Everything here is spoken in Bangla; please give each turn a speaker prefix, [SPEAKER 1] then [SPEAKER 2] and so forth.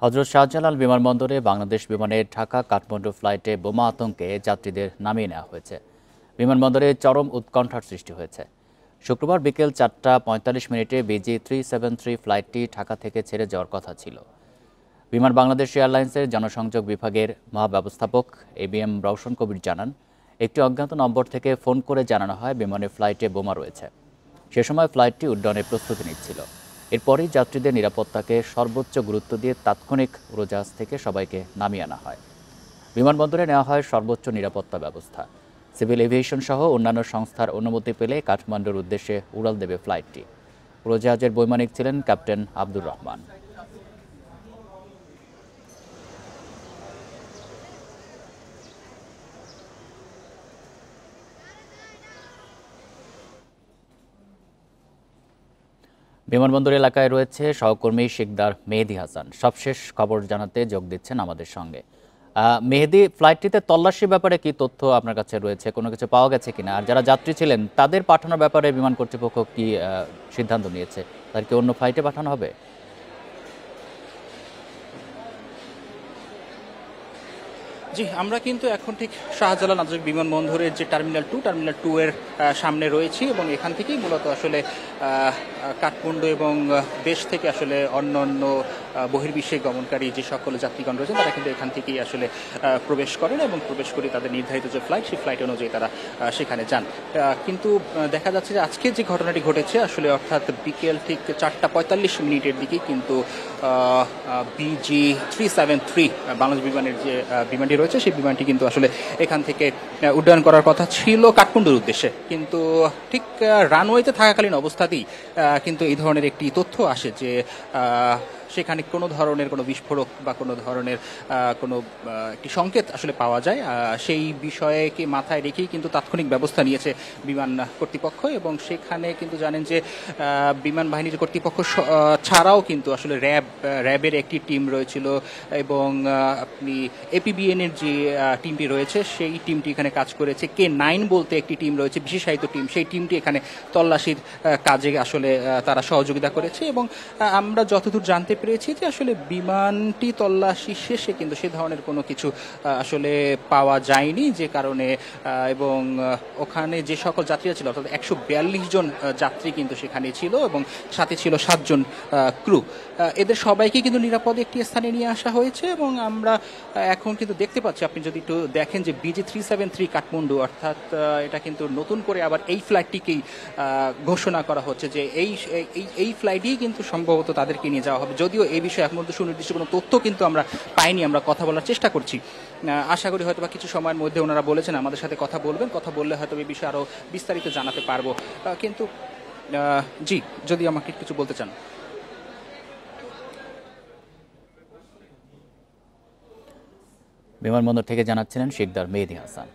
[SPEAKER 1] হযরত শাহজালাল বিমানবন্দরে বাংলাদেশ বিমানের ঢাকা-কাঠমান্ডু ফ্লাইটে বোমা আতঙ্কে যাত্রীদের নামিয়ে নেওয়া হয়েছে। বিমানবন্দরে চরম উৎকণ্ঠার সৃষ্টি হয়েছে। শুক্রবার বিকেল ৪টা ৪৫ মিনিটে BG373 ফ্লাইটটি ঢাকা থেকে ছেড়ে যাওয়ার কথা ছিল। বিমান বাংলাদেশ এয়ারলাইন্সের জনসংযোগ বিভাগের মহাব্যবস্থাপক ABM রওশন কবির জানান, একটি অজ্ঞাত নম্বর থেকে ফোন করে জানানো হয় বিমানের ফ্লাইটে বোমা রয়েছে। সে সময় ফ্লাইটটি উড্ডয়নের প্রস্তুতি নিচ্ছিল। এরপরই যাত্রীদের নিরাপত্তাকে সর্বোচ্চ গুরুত্ব দিয়ে তাৎক্ষণিক উড়োজাহাজ থেকে সবাইকে নামিয়ে আনা হয়। বিমানবন্দরে নেওয়া হয় সর্বোচ্চ নিরাপত্তা ব্যবস্থা। সিভিল এভিয়েশন সহ অন্যান্য সংস্থার অনুমতি পেলে কাঠমান্ডুর উদ্দেশ্যে উড়াল দেবে ফ্লাইটটি। উড়োজাহাজের বৈমানিক ছিলেন ক্যাপ্টেন আব্দুর রহমান। বিমানবন্দর এলাকায় রয়েছে সহকর্মী শিকদার মেহেদী হাসান। সবশেষ খবর জানাতে যোগ দিচ্ছেন আমাদের সঙ্গে। মেহেদী, ফ্লাইটটিতে তল্লাশির ব্যাপারে কি তথ্য আপনার কাছে রয়েছে? কোনো কিছু পাওয়া গেছে কিনা? আর যারা যাত্রী ছিলেন তাদের পাঠানোর ব্যাপারে বিমান কর্তৃপক্ষ কি সিদ্ধান্ত নিয়েছে? তাদেরকে অন্য ফ্লাইটে পাঠানো হবে?
[SPEAKER 2] জি, আমরা কিন্তু এখন ঠিক শাহজালাল আন্তর্জাতিক বিমানবন্দরের যে টার্মিনাল 2 এর সামনে রয়েছি এবং এখান থেকেই মূলত আসলে কাঠমান্ডু এবং দেশ থেকে আসলে অন্যান্য বহির্বিশ্বে গমনকারী যে সকল যাত্রীগণ রয়েছেন তারা কিন্তু এখান থেকেই আসলে প্রবেশ করেন এবং প্রবেশ করে তাদের নির্ধারিত যে ফ্লাইট সেই ফ্লাইট অনুযায়ী তারা সেখানে যান। কিন্তু দেখা যাচ্ছে যে আজকে যে ঘটনাটি ঘটেছে আসলে অর্থাৎ বিকেল ঠিক ৪টা ৪৫ মিনিটের দিকে কিন্তু BG373 বাংলাদেশ বিমানের যে বিমানটি রয়েছে সেই বিমানটি কিন্তু আসলে এখান থেকে উড্ডয়ন করার কথা ছিল কাঠমান্ডুর উদ্দেশ্যে, কিন্তু ঠিক রানওয়েতে থাকাকালীন অবস্থাতেই কিন্তু এই ধরনের একটি তথ্য আসে যে সেখানে কোনো ধরনের কোনো বিস্ফোরক বা কোনো ধরনের কোনো একটি সংকেত আসলে পাওয়া যায়। সেই বিষয়কে মাথায় রেখেই কিন্তু তাৎক্ষণিক ব্যবস্থা নিয়েছে বিমান কর্তৃপক্ষ এবং সেখানে কিন্তু জানেন যে বিমান বাহিনীর কর্তৃপক্ষ ছাড়াও কিন্তু আসলে র্যাবের একটি টিম রয়েছিল এবং আপনি APBN এর যে টিমটি রয়েছে সেই টিমটি এখানে কাজ করেছে। K9 বলতে একটি টিম রয়েছে, বিশেষায়িত টিম, সেই টিমটি এখানে তল্লাশির কাজে আসলে তারা সহযোগিতা করেছে এবং আমরা যতদূর জানতে পেরেছি যে আসলে বিমানটি তল্লাশি শেষে কিন্তু সে ধরনের কোনো কিছু আসলে পাওয়া যায়নি, যে কারণে এবং ওখানে যে সকল যাত্রীরা ছিল অর্থাৎ 142 জন যাত্রী কিন্তু সেখানে ছিল এবং সাথে ছিল 7 জন ক্রু। এদের সবাইকে কিন্তু নিরাপদে একটি স্থানে নিয়ে আসা হয়েছে এবং আমরা এখন কিন্তু দেখতে পাচ্ছি, আপনি যদি একটু দেখেন যে BG373 কাঠমান্ডু অর্থাৎ এটা কিন্তু নতুন করে আবার এই ফ্লাইটটিকেই ঘোষণা করা হচ্ছে যে এই ফ্লাইটেই কিন্তু সম্ভবত তাদেরকে নিয়ে যাওয়া হবে। যদিও এই বিষয়ে এখন পর্যন্ত সুনির্দিষ্ট কোনো তথ্য কিন্তু আমরা পাইনি, আমরা কথা বলার চেষ্টা করছি। আশা করি হয়তো বা কিছু সময়ের মধ্যে ওনারা বলেছেন আমাদের সাথে কথা বলবেন, কথা বললে হয়তো এই বিষয়ে আরও বিস্তারিত জানাতে পারবো। কিন্তু জি, যদি আমাকে কিছু বলতে চান।
[SPEAKER 1] বিমানবন্দর থেকে জানাচ্ছিলেন শিকদার মেহেদী হাসান।